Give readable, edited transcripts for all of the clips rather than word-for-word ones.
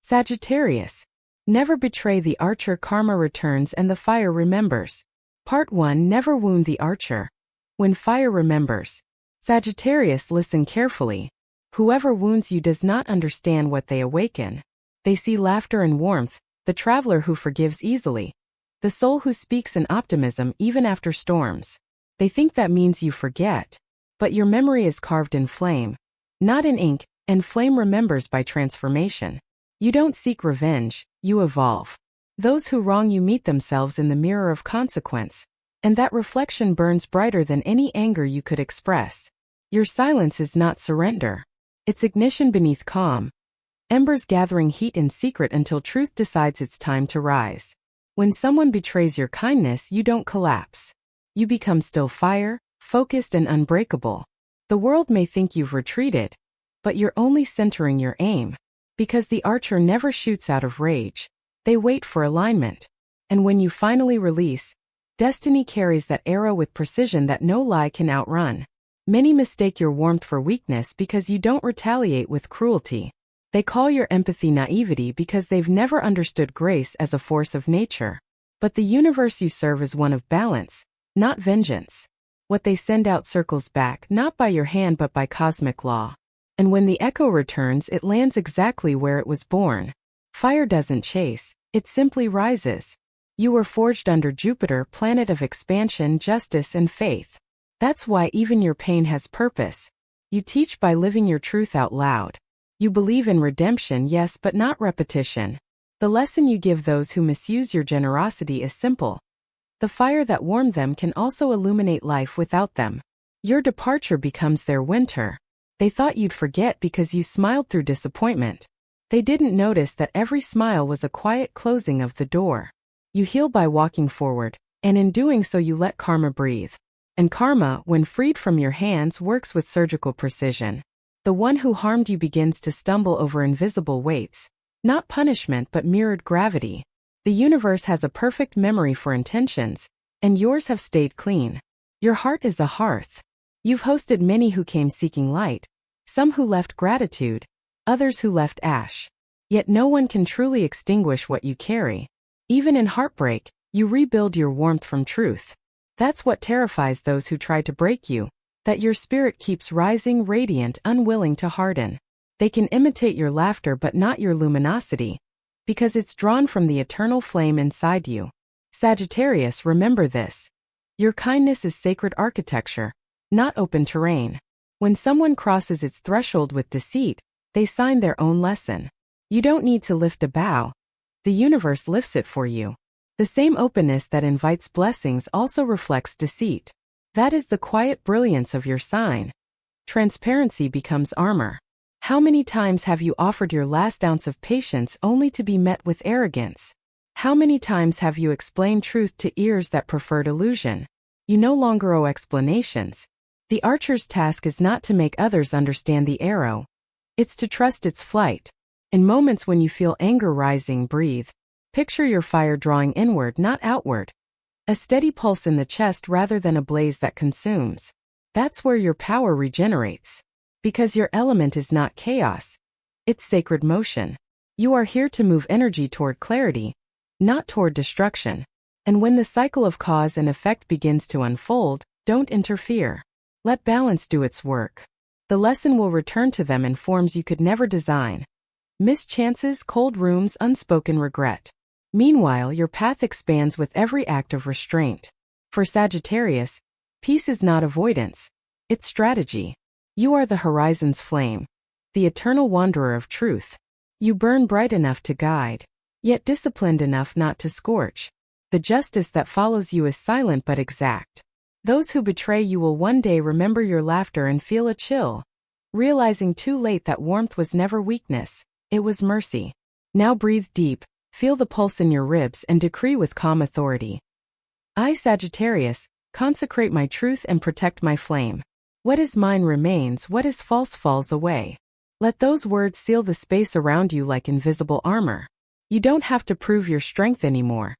Sagittarius. Never betray the archer. Karma returns and the fire remembers. Part 1. Never wound the archer. When fire remembers. Sagittarius, listen carefully. Whoever wounds you does not understand what they awaken. They see laughter and warmth, the traveler who forgives easily. The soul who speaks in optimism even after storms. They think that means you forget. But your memory is carved in flame, not in ink, and flame remembers by transformation. You don't seek revenge, you evolve. Those who wrong you meet themselves in the mirror of consequence, and that reflection burns brighter than any anger you could express. Your silence is not surrender. It's ignition beneath calm. Embers gathering heat in secret until truth decides it's time to rise. When someone betrays your kindness, you don't collapse. You become still fire, focused and unbreakable. The world may think you've retreated, but you're only centering your aim. Because the archer never shoots out of rage. They wait for alignment. And when you finally release, destiny carries that arrow with precision that no lie can outrun. Many mistake your warmth for weakness because you don't retaliate with cruelty. They call your empathy naivety because they've never understood grace as a force of nature. But the universe you serve is one of balance, not vengeance. What they send out circles back not by your hand but by cosmic law. And when the echo returns, it lands exactly where it was born. Fire doesn't chase, it simply rises. You were forged under Jupiter, planet of expansion, justice, and faith. That's why even your pain has purpose. You teach by living your truth out loud. You believe in redemption, yes, but not repetition. The lesson you give those who misuse your generosity is simple. The fire that warmed them can also illuminate life without them. Your departure becomes their winter. They thought you'd forget because you smiled through disappointment. They didn't notice that every smile was a quiet closing of the door. You heal by walking forward, and in doing so you let karma breathe. And karma, when freed from your hands, works with surgical precision. The one who harmed you begins to stumble over invisible weights. Not punishment but mirrored gravity. The universe has a perfect memory for intentions, and yours have stayed clean. Your heart is a hearth. You've hosted many who came seeking light, some who left gratitude, others who left ash. Yet no one can truly extinguish what you carry. Even in heartbreak, you rebuild your warmth from truth. That's what terrifies those who try to break you, that your spirit keeps rising radiant, unwilling to harden. They can imitate your laughter but not your luminosity, because it's drawn from the eternal flame inside you. Sagittarius, remember this. Your kindness is sacred architecture, not open terrain. When someone crosses its threshold with deceit, they sign their own lesson. You don't need to lift a bow. The universe lifts it for you. The same openness that invites blessings also reflects deceit. That is the quiet brilliance of your sign. Transparency becomes armor. How many times have you offered your last ounce of patience only to be met with arrogance? How many times have you explained truth to ears that preferred illusion? You no longer owe explanations. The archer's task is not to make others understand the arrow. It's to trust its flight. In moments when you feel anger rising, breathe. Picture your fire drawing inward, not outward. A steady pulse in the chest rather than a blaze that consumes. That's where your power regenerates. Because your element is not chaos. It's sacred motion. You are here to move energy toward clarity, not toward destruction. And when the cycle of cause and effect begins to unfold, don't interfere. Let balance do its work. The lesson will return to them in forms you could never design. Missed chances, cold rooms, unspoken regret. Meanwhile, your path expands with every act of restraint. For Sagittarius, peace is not avoidance. It's strategy. You are the horizon's flame, the eternal wanderer of truth. You burn bright enough to guide, yet disciplined enough not to scorch. The justice that follows you is silent but exact. Those who betray you will one day remember your laughter and feel a chill, realizing too late that warmth was never weakness, it was mercy. Now breathe deep, feel the pulse in your ribs and decree with calm authority. I, Sagittarius, consecrate my truth and protect my flame. What is mine remains, what is false falls away. Let those words seal the space around you like invisible armor. You don't have to prove your strength anymore.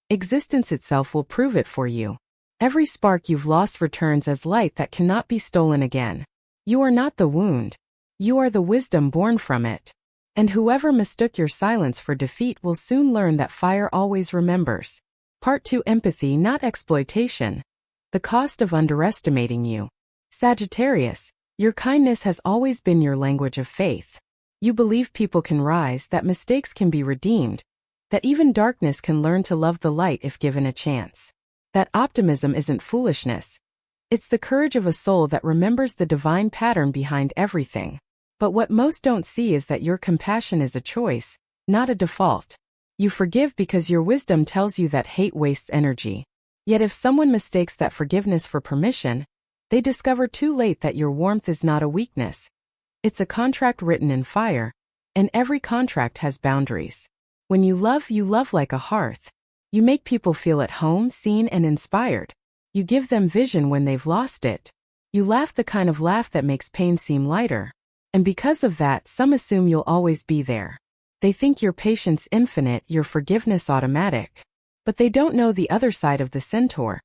Existence itself will prove it for you. Every spark you've lost returns as light that cannot be stolen again. You are not the wound. You are the wisdom born from it. And whoever mistook your silence for defeat will soon learn that fire always remembers. Part 2: Empathy, not exploitation. The cost of underestimating you. Sagittarius, your kindness has always been your language of faith. You believe people can rise, that mistakes can be redeemed, that even darkness can learn to love the light if given a chance. That optimism isn't foolishness. It's the courage of a soul that remembers the divine pattern behind everything. But what most don't see is that your compassion is a choice, not a default. You forgive because your wisdom tells you that hate wastes energy. Yet if someone mistakes that forgiveness for permission, they discover too late that your warmth is not a weakness. It's a contract written in fire, and every contract has boundaries. When you love like a hearth. You make people feel at home, seen, and inspired. You give them vision when they've lost it. You laugh the kind of laugh that makes pain seem lighter. And because of that, some assume you'll always be there. They think your patience infinite, your forgiveness automatic. But they don't know the other side of the centaur.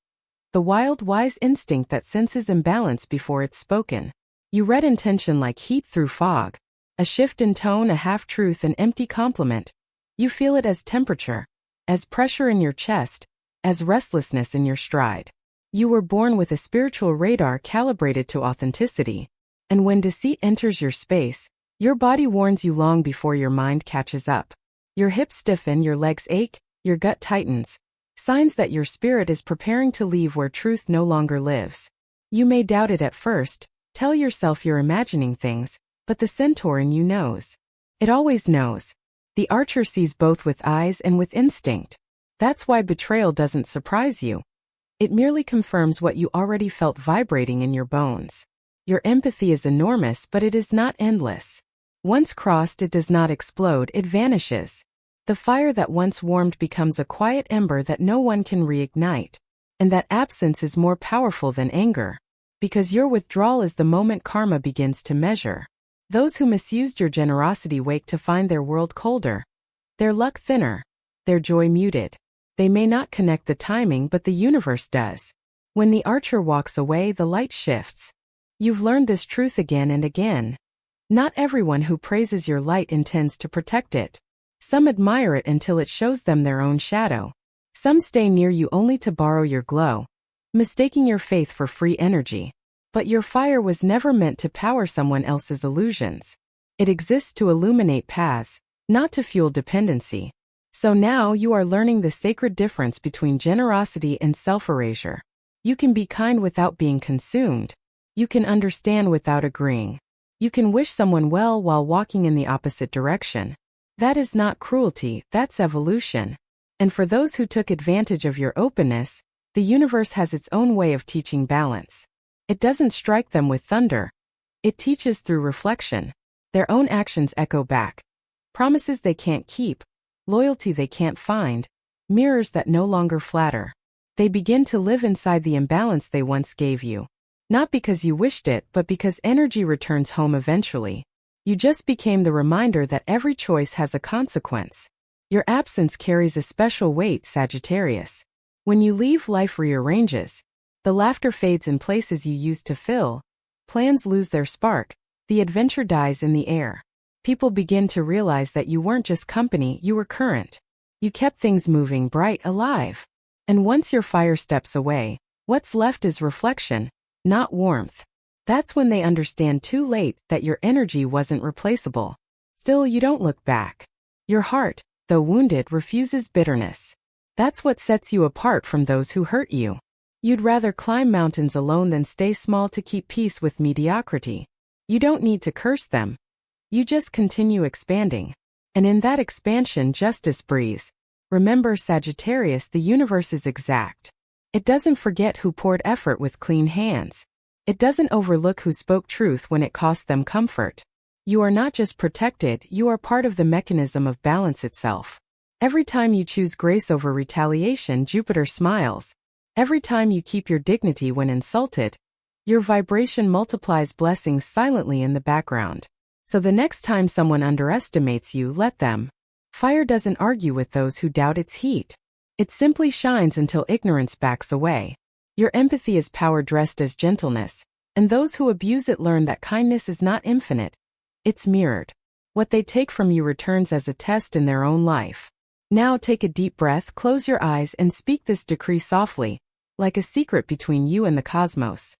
The wild, wise instinct that senses imbalance before it's spoken. You read intention like heat through fog. A shift in tone, a half-truth, an empty compliment. You feel it as temperature, as pressure in your chest, as restlessness in your stride. You were born with a spiritual radar calibrated to authenticity. And when deceit enters your space, your body warns you long before your mind catches up. Your hips stiffen, your legs ache, your gut tightens. Signs that your spirit is preparing to leave where truth no longer lives. You may doubt it at first, tell yourself you're imagining things, but the centaur in you knows. It always knows. The archer sees both with eyes and with instinct. That's why betrayal doesn't surprise you. It merely confirms what you already felt vibrating in your bones. Your empathy is enormous, but it is not endless. Once crossed, it does not explode, it vanishes. The fire that once warmed becomes a quiet ember that no one can reignite. And that absence is more powerful than anger. Because your withdrawal is the moment karma begins to measure. Those who misused your generosity wake to find their world colder. Their luck thinner. Their joy muted. They may not connect the timing, but the universe does. When the archer walks away, the light shifts. You've learned this truth again and again. Not everyone who praises your light intends to protect it. Some admire it until it shows them their own shadow. Some stay near you only to borrow your glow, mistaking your faith for free energy. But your fire was never meant to power someone else's illusions. It exists to illuminate paths, not to fuel dependency. So now you are learning the sacred difference between generosity and self-erasure. You can be kind without being consumed. You can understand without agreeing. You can wish someone well while walking in the opposite direction. That is not cruelty, that's evolution. And for those who took advantage of your openness, the universe has its own way of teaching balance. It doesn't strike them with thunder. It teaches through reflection. Their own actions echo back. Promises they can't keep. Loyalty they can't find. Mirrors that no longer flatter. They begin to live inside the imbalance they once gave you. Not because you wished it, but because energy returns home eventually. You just became the reminder that every choice has a consequence. Your absence carries a special weight, Sagittarius. When you leave, life rearranges. The laughter fades in places you used to fill. Plans lose their spark. The adventure dies in the air. People begin to realize that you weren't just company, you were current. You kept things moving, bright, alive. And once your fire steps away, what's left is reflection, not warmth. That's when they understand too late that your energy wasn't replaceable. Still, you don't look back. Your heart, though wounded, refuses bitterness. That's what sets you apart from those who hurt you. You'd rather climb mountains alone than stay small to keep peace with mediocrity. You don't need to curse them. You just continue expanding. And in that expansion, justice breathes. Remember, Sagittarius, the universe is exact. It doesn't forget who poured effort with clean hands. It doesn't overlook who spoke truth when it cost them comfort. You are not just protected, you are part of the mechanism of balance itself. Every time you choose grace over retaliation, Jupiter smiles. Every time you keep your dignity when insulted, your vibration multiplies blessings silently in the background. So the next time someone underestimates you, let them. Fire doesn't argue with those who doubt its heat. It simply shines until ignorance backs away. Your empathy is power dressed as gentleness, and those who abuse it learn that kindness is not infinite. It's mirrored. What they take from you returns as a test in their own life. Now take a deep breath, close your eyes, and speak this decree softly, like a secret between you and the cosmos.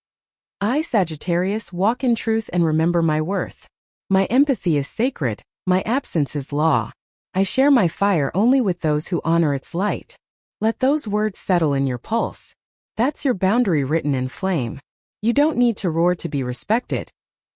I, Sagittarius, walk in truth and remember my worth. My empathy is sacred, my absence is law. I share my fire only with those who honor its light. Let those words settle in your pulse. That's your boundary written in flame. You don't need to roar to be respected.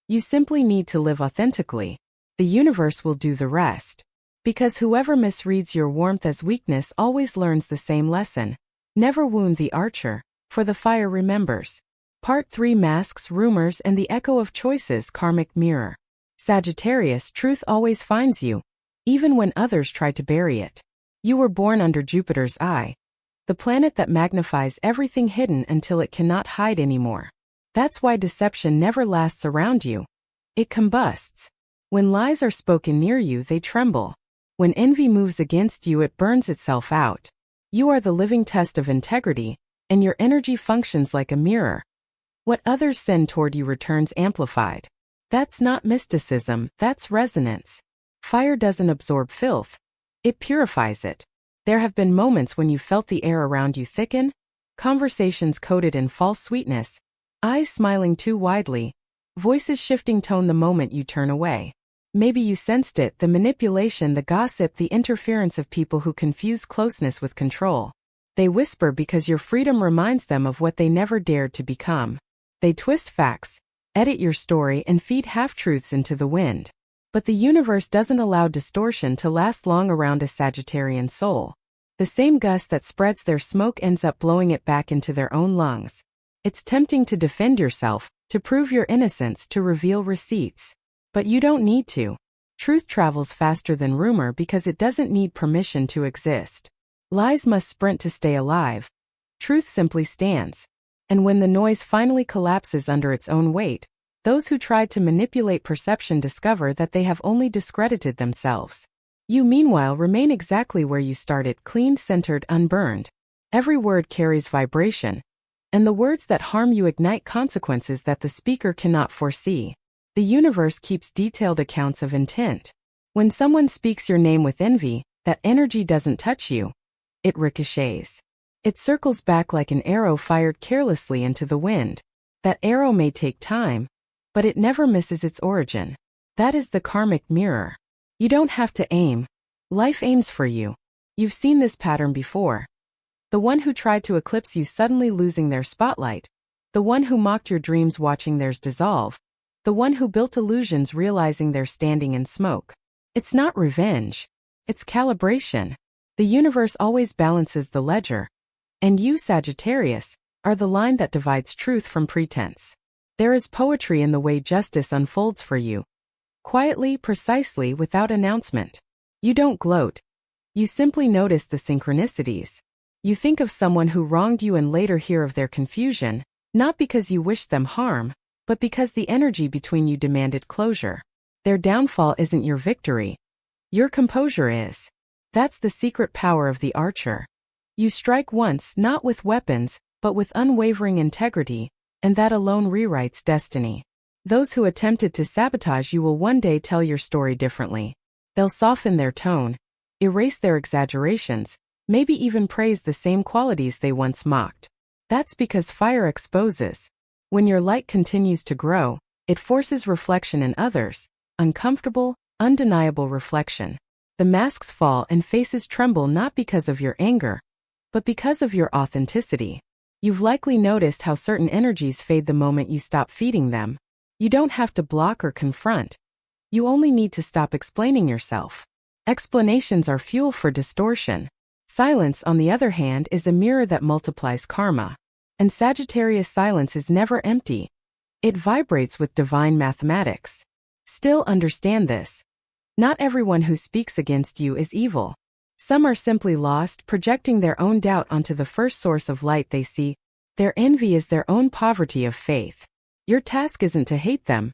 You simply need to live authentically. The universe will do the rest. Because whoever misreads your warmth as weakness always learns the same lesson. Never wound the archer, for the fire remembers. Part 3: Masks, Rumors, and the Echo of Choices. Karmic Mirror. Sagittarius, truth always finds you, even when others try to bury it. You were born under Jupiter's eye, the planet that magnifies everything hidden until it cannot hide anymore. That's why deception never lasts around you. It combusts. When lies are spoken near you, they tremble. When envy moves against you, it burns itself out. You are the living test of integrity, and your energy functions like a mirror. What others send toward you returns amplified. That's not mysticism, that's resonance. Fire doesn't absorb filth. It purifies it. There have been moments when you felt the air around you thicken, conversations coated in false sweetness, eyes smiling too widely, voices shifting tone the moment you turn away. Maybe you sensed it, the manipulation, the gossip, the interference of people who confuse closeness with control. They whisper because your freedom reminds them of what they never dared to become. They twist facts, edit your story, and feed half-truths into the wind. But the universe doesn't allow distortion to last long around a Sagittarian soul. The same gust that spreads their smoke ends up blowing it back into their own lungs. It's tempting to defend yourself, to prove your innocence, to reveal receipts. But you don't need to. Truth travels faster than rumor because it doesn't need permission to exist. Lies must sprint to stay alive. Truth simply stands. And when the noise finally collapses under its own weight, those who tried to manipulate perception discover that they have only discredited themselves. You, meanwhile, remain exactly where you started, clean, centered, unburned. Every word carries vibration, and the words that harm you ignite consequences that the speaker cannot foresee. The universe keeps detailed accounts of intent. When someone speaks your name with envy, that energy doesn't touch you. It ricochets. It circles back like an arrow fired carelessly into the wind. That arrow may take time, but it never misses its origin. That is the karmic mirror. You don't have to aim. Life aims for you. You've seen this pattern before. The one who tried to eclipse you suddenly losing their spotlight. The one who mocked your dreams watching theirs dissolve. The one who built illusions realizing they're standing in smoke. It's not revenge. It's calibration. The universe always balances the ledger. And you, Sagittarius, are the line that divides truth from pretense. There is poetry in the way justice unfolds for you. Quietly, precisely, without announcement. You don't gloat. You simply notice the synchronicities. You think of someone who wronged you and later hear of their confusion, not because you wished them harm, but because the energy between you demanded closure. Their downfall isn't your victory. Your composure is. That's the secret power of the archer. You strike once, not with weapons, but with unwavering integrity, and that alone rewrites destiny. Those who attempted to sabotage you will one day tell your story differently. They'll soften their tone, erase their exaggerations, maybe even praise the same qualities they once mocked. That's because fire exposes. When your light continues to grow, it forces reflection in others, uncomfortable, undeniable reflection. The masks fall and faces tremble not because of your anger, but because of your authenticity. You've likely noticed how certain energies fade the moment you stop feeding them. You don't have to block or confront. You only need to stop explaining yourself. Explanations are fuel for distortion. Silence, on the other hand, is a mirror that multiplies karma. And Sagittarius silence is never empty. It vibrates with divine mathematics. Still, understand this. Not everyone who speaks against you is evil. Some are simply lost, projecting their own doubt onto the first source of light they see. Their envy is their own poverty of faith. Your task isn't to hate them.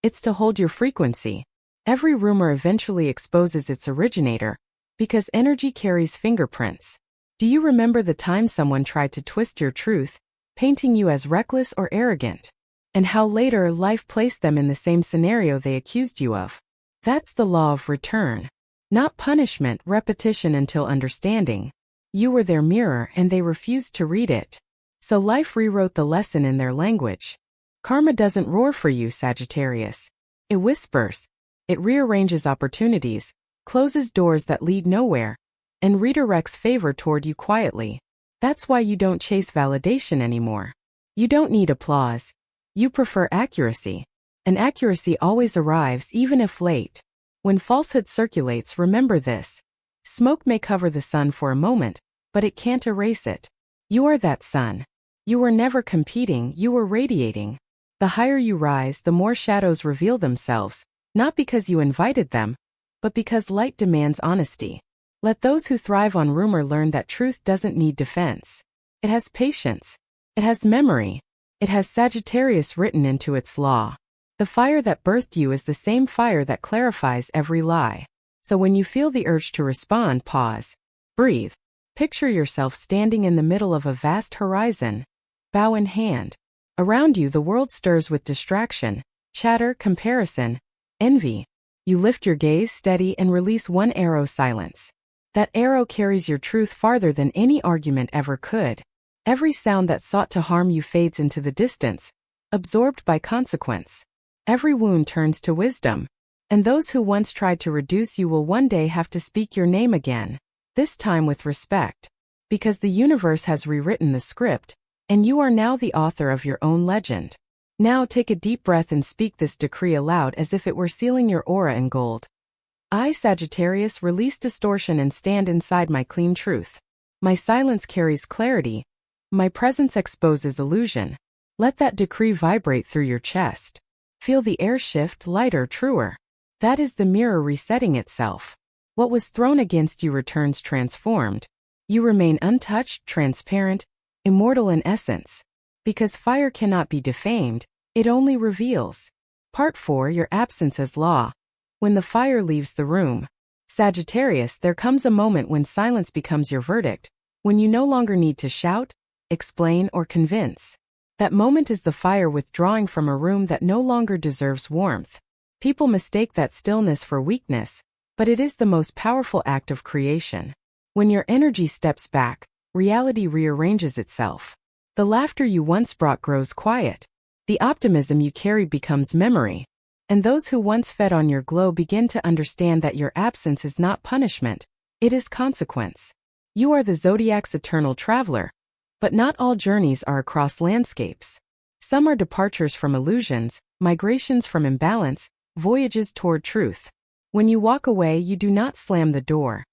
It's to hold your frequency. Every rumor eventually exposes its originator, because energy carries fingerprints. Do you remember the time someone tried to twist your truth, painting you as reckless or arrogant? And how later life placed them in the same scenario they accused you of? That's the law of return. Not punishment, repetition until understanding. You were their mirror and they refused to read it. So life rewrote the lesson in their language. Karma doesn't roar for you, Sagittarius. It whispers. It rearranges opportunities, closes doors that lead nowhere, and redirects favor toward you quietly. That's why you don't chase validation anymore. You don't need applause. You prefer accuracy. And accuracy always arrives even if late. When falsehood circulates, remember this. Smoke may cover the sun for a moment, but it can't erase it. You are that sun. You were never competing, you were radiating. The higher you rise, the more shadows reveal themselves, not because you invited them, but because light demands honesty. Let those who thrive on rumor learn that truth doesn't need defense. It has patience. It has memory. It has Sagittarius written into its law. The fire that birthed you is the same fire that clarifies every lie. So when you feel the urge to respond, pause. Breathe. Picture yourself standing in the middle of a vast horizon, bow in hand. Around you the world stirs with distraction, chatter, comparison, envy. You lift your gaze steady and release one arrow, silence. That arrow carries your truth farther than any argument ever could. Every sound that sought to harm you fades into the distance, absorbed by consequence. Every wound turns to wisdom. And those who once tried to reduce you will one day have to speak your name again, this time with respect. Because the universe has rewritten the script, and you are now the author of your own legend. Now take a deep breath and speak this decree aloud as if it were sealing your aura in gold. I, Sagittarius, release distortion and stand inside my clean truth. My silence carries clarity. My presence exposes illusion. Let that decree vibrate through your chest. Feel the air shift, lighter, truer. That is the mirror resetting itself. What was thrown against you returns transformed. You remain untouched, transparent, immortal in essence. Because fire cannot be defamed, it only reveals. Part 4, Your absence as law. When the fire leaves the room, Sagittarius, there comes a moment when silence becomes your verdict, when you no longer need to shout, explain, or convince. That moment is the fire withdrawing from a room that no longer deserves warmth. People mistake that stillness for weakness, but it is the most powerful act of creation. When your energy steps back, reality rearranges itself. The laughter you once brought grows quiet. The optimism you carried becomes memory. And those who once fed on your glow begin to understand that your absence is not punishment, it is consequence. You are the Zodiac's eternal traveler. But not all journeys are across landscapes. Some are departures from illusions, migrations from imbalance, voyages toward truth. When you walk away, you do not slam the door.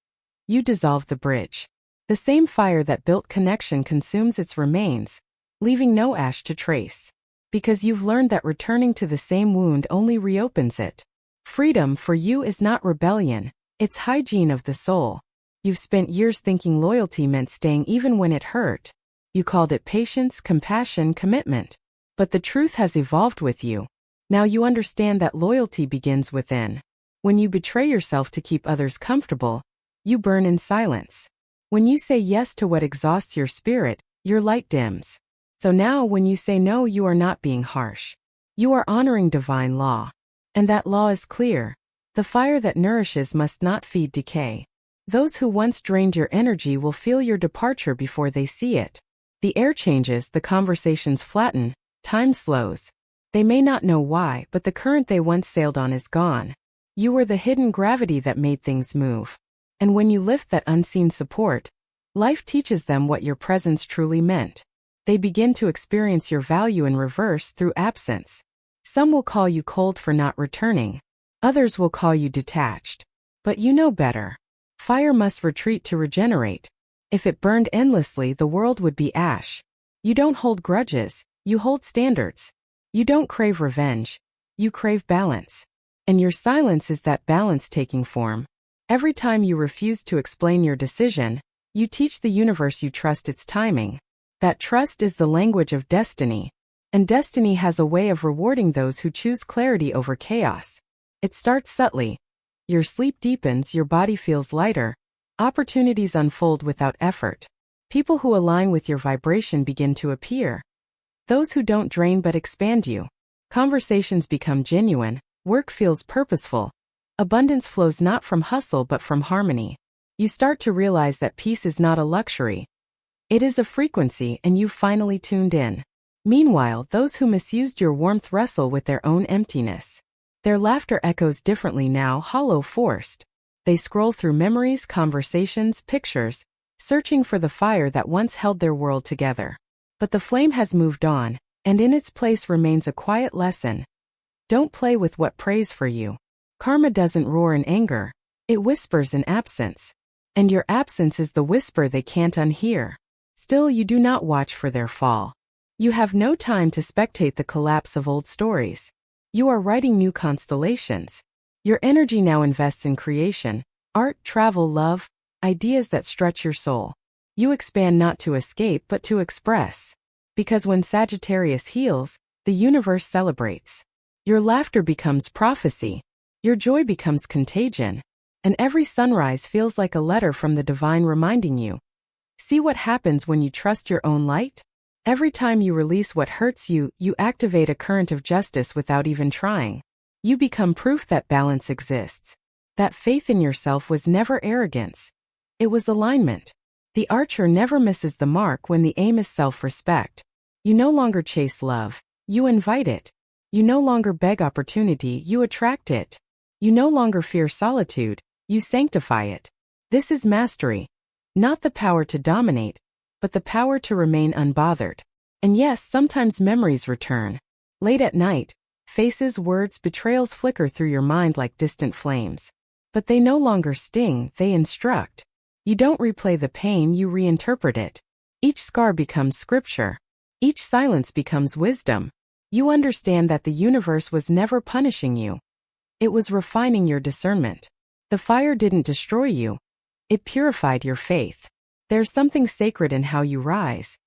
You dissolve the bridge. The same fire that built connection consumes its remains, leaving no ash to trace. Because you've learned that returning to the same wound only reopens it. Freedom for you is not rebellion, it's hygiene of the soul. You've spent years thinking loyalty meant staying even when it hurt. You called it patience, compassion, commitment. But the truth has evolved with you. Now you understand that loyalty begins within. When you betray yourself to keep others comfortable, you burn in silence. When you say yes to what exhausts your spirit, your light dims. So now when you say no, you are not being harsh. You are honoring divine law. And that law is clear. The fire that nourishes must not feed decay. Those who once drained your energy will feel your departure before they see it. The air changes, the conversations flatten, time slows. They may not know why, but the current they once sailed on is gone. You were the hidden gravity that made things move. And when you lift that unseen support, life teaches them what your presence truly meant. They begin to experience your value in reverse through absence. Some will call you cold for not returning. Others will call you detached. But you know better. Fire must retreat to regenerate. If it burned endlessly, the world would be ash. You don't hold grudges, you hold standards. You don't crave revenge, you crave balance. And your silence is that balance taking form. Every time you refuse to explain your decision, you teach the universe you trust its timing. That trust is the language of destiny. And destiny has a way of rewarding those who choose clarity over chaos. It starts subtly. Your sleep deepens, your body feels lighter. Opportunities unfold without effort. People who align with your vibration begin to appear. Those who don't drain but expand you. Conversations become genuine, work feels purposeful. Abundance flows not from hustle but from harmony. You start to realize that peace is not a luxury. It is a frequency, and you've finally tuned in. Meanwhile, those who misused your warmth wrestle with their own emptiness. Their laughter echoes differently now, hollow, forced. They scroll through memories, conversations, pictures, searching for the fire that once held their world together. But the flame has moved on, and in its place remains a quiet lesson. Don't play with what prays for you. Karma doesn't roar in anger. It whispers in absence. And your absence is the whisper they can't unhear. Still, you do not watch for their fall. You have no time to spectate the collapse of old stories. You are writing new constellations. Your energy now invests in creation, art, travel, love, ideas that stretch your soul. You expand not to escape but to express. Because when Sagittarius heals, the universe celebrates. Your laughter becomes prophecy. Your joy becomes contagion. And every sunrise feels like a letter from the divine reminding you. See what happens when you trust your own light? Every time you release what hurts you, you activate a current of justice without even trying. You become proof that balance exists. That faith in yourself was never arrogance. It was alignment. The archer never misses the mark when the aim is self-respect. You no longer chase love, you invite it. You no longer beg opportunity, you attract it. You no longer fear solitude, you sanctify it. This is mastery. Not the power to dominate, but the power to remain unbothered. And yes, sometimes memories return. Late at night, faces, words, betrayals flicker through your mind like distant flames. But they no longer sting, they instruct. You don't replay the pain, you reinterpret it. Each scar becomes scripture. Each silence becomes wisdom. You understand that the universe was never punishing you. It was refining your discernment. The fire didn't destroy you. It purified your faith. There's something sacred in how you rise.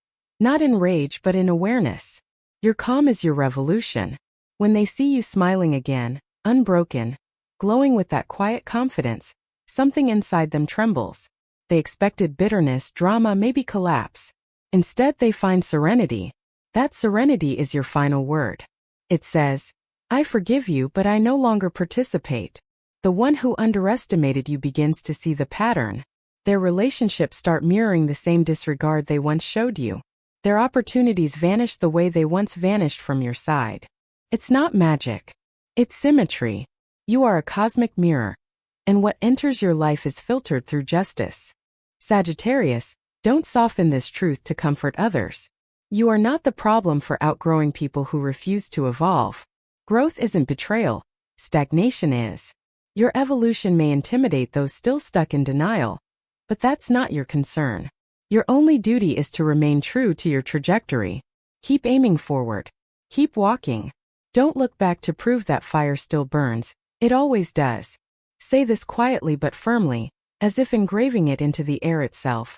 Not in rage but in awareness. Your calm is your revolution. When they see you smiling again, unbroken, glowing with that quiet confidence, something inside them trembles. They expected bitterness, drama, maybe collapse. Instead, they find serenity. That serenity is your final word. It says, I forgive you, but I no longer participate. The one who underestimated you begins to see the pattern. Their relationships start mirroring the same disregard they once showed you. Their opportunities vanish the way they once vanished from your side. It's not magic. It's symmetry. You are a cosmic mirror. And what enters your life is filtered through justice. Sagittarius, don't soften this truth to comfort others. You are not the problem for outgrowing people who refuse to evolve. Growth isn't betrayal. Stagnation is. Your evolution may intimidate those still stuck in denial, but that's not your concern. Your only duty is to remain true to your trajectory. Keep aiming forward. Keep walking. Don't look back to prove that fire still burns. It always does. Say this quietly but firmly, as if engraving it into the air itself.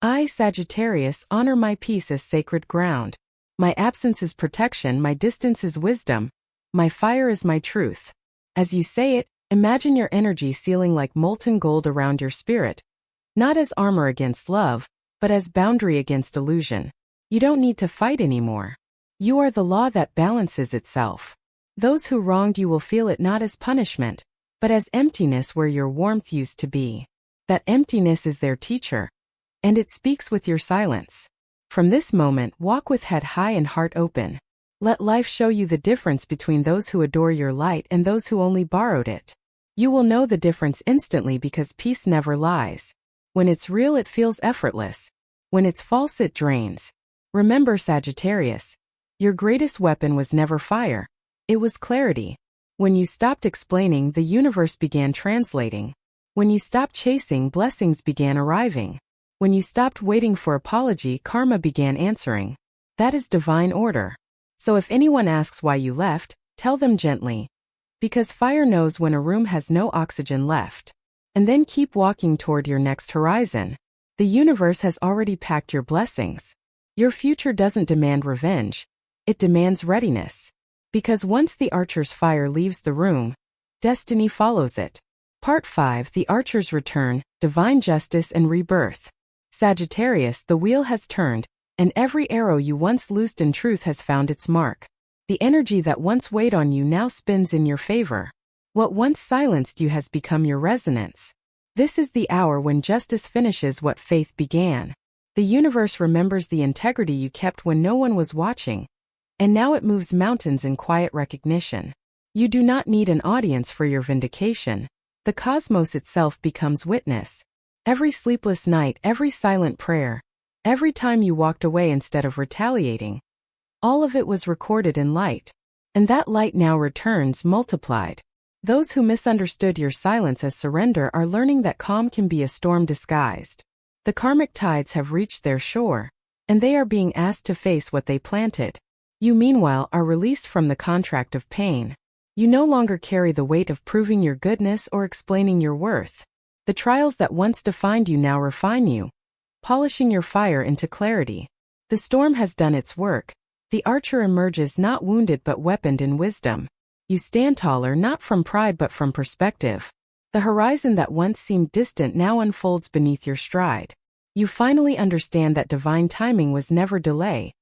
I, Sagittarius, honor my peace as sacred ground. My absence is protection, my distance is wisdom. My fire is my truth. As you say it, imagine your energy sealing like molten gold around your spirit. Not as armor against love, but as boundary against illusion. You don't need to fight anymore. You are the law that balances itself. Those who wronged you will feel it not as punishment, but as emptiness where your warmth used to be. That emptiness is their teacher. And it speaks with your silence. From this moment, walk with head high and heart open. Let life show you the difference between those who adore your light and those who only borrowed it. You will know the difference instantly because peace never lies. When it's real, it feels effortless. When it's false, it drains. Remember, Sagittarius, your greatest weapon was never fire. It was clarity. When you stopped explaining, the universe began translating. When you stopped chasing, blessings began arriving. When you stopped waiting for apology, karma began answering. That is divine order. So if anyone asks why you left, tell them gently. Because fire knows when a room has no oxygen left. And then keep walking toward your next horizon. The universe has already packed your blessings. Your future doesn't demand revenge. It demands readiness. Because once the archer's fire leaves the room, destiny follows it. Part 5: The Archer's Return, Divine Justice and Rebirth. Sagittarius, the wheel has turned, and every arrow you once loosed in truth has found its mark. The energy that once weighed on you now spins in your favor. What once silenced you has become your resonance. This is the hour when justice finishes what faith began. The universe remembers the integrity you kept when no one was watching, and now it moves mountains in quiet recognition. You do not need an audience for your vindication. The cosmos itself becomes witness. Every sleepless night, every silent prayer, every time you walked away instead of retaliating, all of it was recorded in light. And that light now returns multiplied. Those who misunderstood your silence as surrender are learning that calm can be a storm disguised. The karmic tides have reached their shore, and they are being asked to face what they planted. You meanwhile are released from the contract of pain. You no longer carry the weight of proving your goodness or explaining your worth. The trials that once defined you now refine you, polishing your fire into clarity. The storm has done its work. The archer emerges not wounded but weaponed in wisdom. You stand taller not from pride but from perspective. The horizon that once seemed distant now unfolds beneath your stride. You finally understand that divine timing was never delay.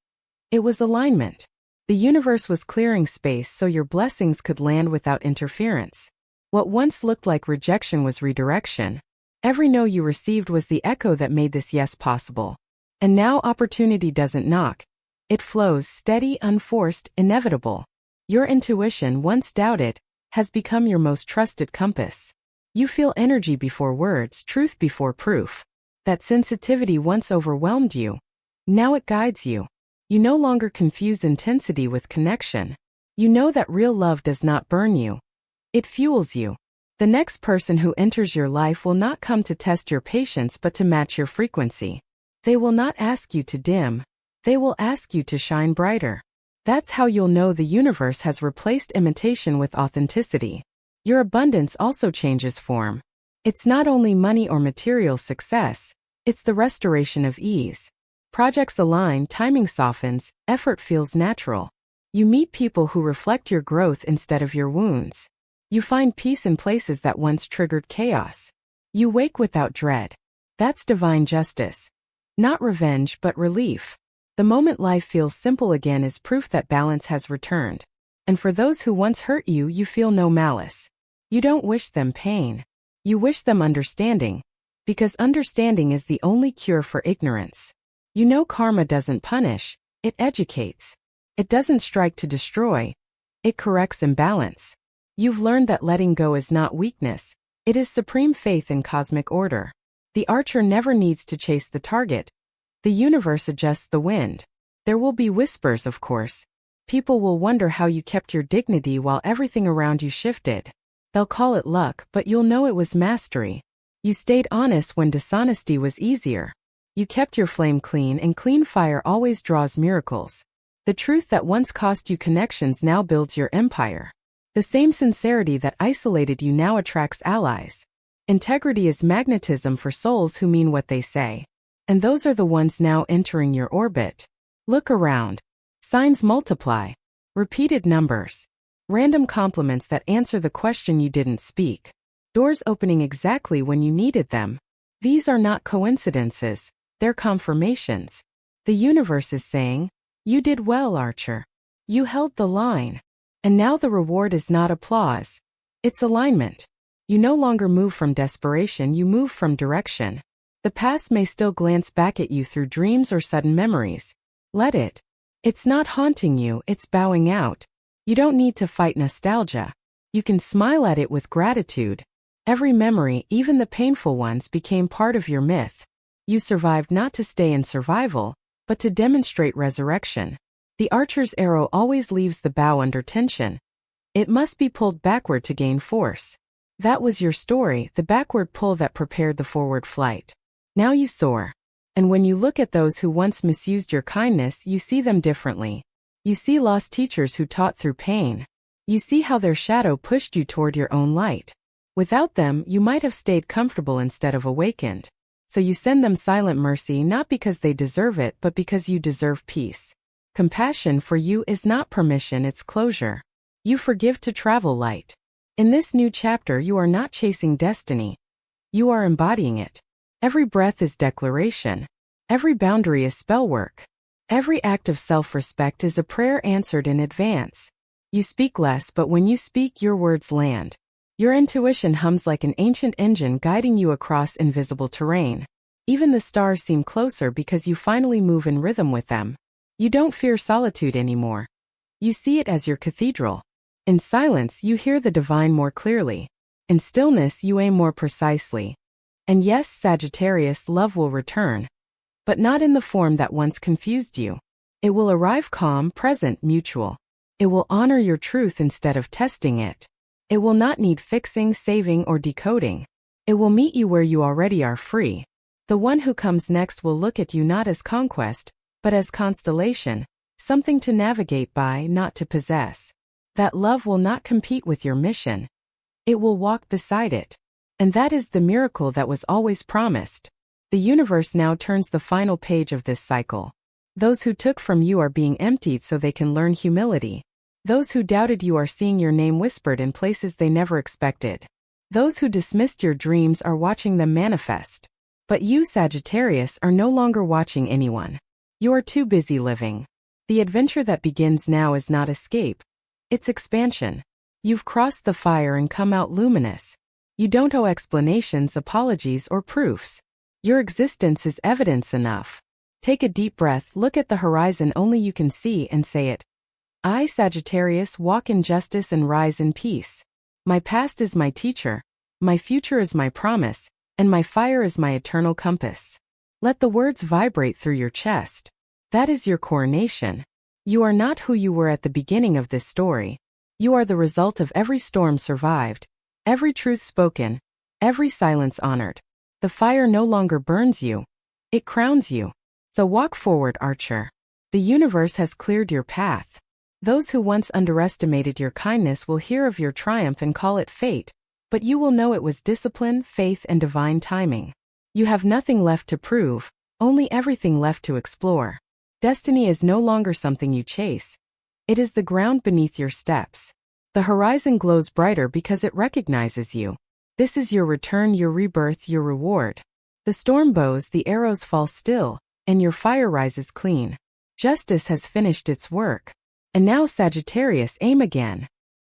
It was alignment. The universe was clearing space so your blessings could land without interference. What once looked like rejection was redirection. Every no you received was the echo that made this yes possible. And now opportunity doesn't knock. It flows steady, unforced, inevitable. Your intuition, once doubted, has become your most trusted compass. You feel energy before words, truth before proof. That sensitivity once overwhelmed you. Now it guides you. You no longer confuse intensity with connection. You know that real love does not burn you. It fuels you. The next person who enters your life will not come to test your patience but to match your frequency. They will not ask you to dim. They will ask you to shine brighter. That's how you'll know the universe has replaced imitation with authenticity. Your abundance also changes form. It's not only money or material success, it's the restoration of ease. Projects align, timing softens, effort feels natural. You meet people who reflect your growth instead of your wounds. You find peace in places that once triggered chaos. You wake without dread. That's divine justice. Not revenge but relief. The moment life feels simple again is proof that balance has returned. And for those who once hurt you, you feel no malice. You don't wish them pain. You wish them understanding. Because understanding is the only cure for ignorance. You know karma doesn't punish, it educates. It doesn't strike to destroy. It corrects imbalance. You've learned that letting go is not weakness. It is supreme faith in cosmic order. The archer never needs to chase the target. The universe adjusts the wind. There will be whispers, of course. People will wonder how you kept your dignity while everything around you shifted. They'll call it luck, but you'll know it was mastery. You stayed honest when dishonesty was easier. You kept your flame clean, and clean fire always draws miracles. The truth that once cost you connections now builds your empire. The same sincerity that isolated you now attracts allies. Integrity is magnetism for souls who mean what they say. And those are the ones now entering your orbit. Look around. Signs multiply. Repeated numbers. Random compliments that answer the question you didn't speak. Doors opening exactly when you needed them. These are not coincidences. They're confirmations. The universe is saying, you did well, Archer. You held the line. And now the reward is not applause. It's alignment. You no longer move from desperation, you move from direction. The past may still glance back at you through dreams or sudden memories. Let it. It's not haunting you, it's bowing out. You don't need to fight nostalgia. You can smile at it with gratitude. Every memory, even the painful ones, became part of your myth. You survived not to stay in survival, but to demonstrate resurrection. The archer's arrow always leaves the bow under tension. It must be pulled backward to gain force. That was your story, the backward pull that prepared the forward flight. Now you soar. And when you look at those who once misused your kindness, you see them differently. You see lost teachers who taught through pain. You see how their shadow pushed you toward your own light. Without them, you might have stayed comfortable instead of awakened. So you send them silent mercy not because they deserve it but because you deserve peace. Compassion for you is not permission, it's closure. You forgive to travel light. In this new chapter you are not chasing destiny. You are embodying it. Every breath is declaration. Every boundary is spellwork. Every act of self-respect is a prayer answered in advance. You speak less, but when you speak, your words land. Your intuition hums like an ancient engine guiding you across invisible terrain. Even the stars seem closer because you finally move in rhythm with them. You don't fear solitude anymore. You see it as your cathedral. In silence, you hear the divine more clearly. In stillness, you aim more precisely. And yes, Sagittarius, love will return. But not in the form that once confused you. It will arrive calm, present, mutual. It will honor your truth instead of testing it. It will not need fixing, saving, or decoding. It will meet you where you already are free. The one who comes next will look at you not as conquest, but as constellation, something to navigate by, not to possess. That love will not compete with your mission. It will walk beside it. And that is the miracle that was always promised. The universe now turns the final page of this cycle. Those who took from you are being emptied so they can learn humility. Those who doubted you are seeing your name whispered in places they never expected. Those who dismissed your dreams are watching them manifest. But you, Sagittarius, are no longer watching anyone. You are too busy living. The adventure that begins now is not escape. It's expansion. You've crossed the fire and come out luminous. You don't owe explanations, apologies, or proofs. Your existence is evidence enough. Take a deep breath, look at the horizon only you can see, and say it. I, Sagittarius, walk in justice and rise in peace. My past is my teacher, my future is my promise, and my fire is my eternal compass. Let the words vibrate through your chest. That is your coronation. You are not who you were at the beginning of this story. You are the result of every storm survived, every truth spoken, every silence honored. The fire no longer burns you. It crowns you. So walk forward, Archer. The universe has cleared your path. Those who once underestimated your kindness will hear of your triumph and call it fate, but you will know it was discipline, faith, and divine timing. You have nothing left to prove, only everything left to explore. Destiny is no longer something you chase. It is the ground beneath your steps. The horizon glows brighter because it recognizes you. This is your return, your rebirth, your reward. The storm bows, the arrows fall still, and your fire rises clean. Justice has finished its work. And now, Sagittarius, aim again.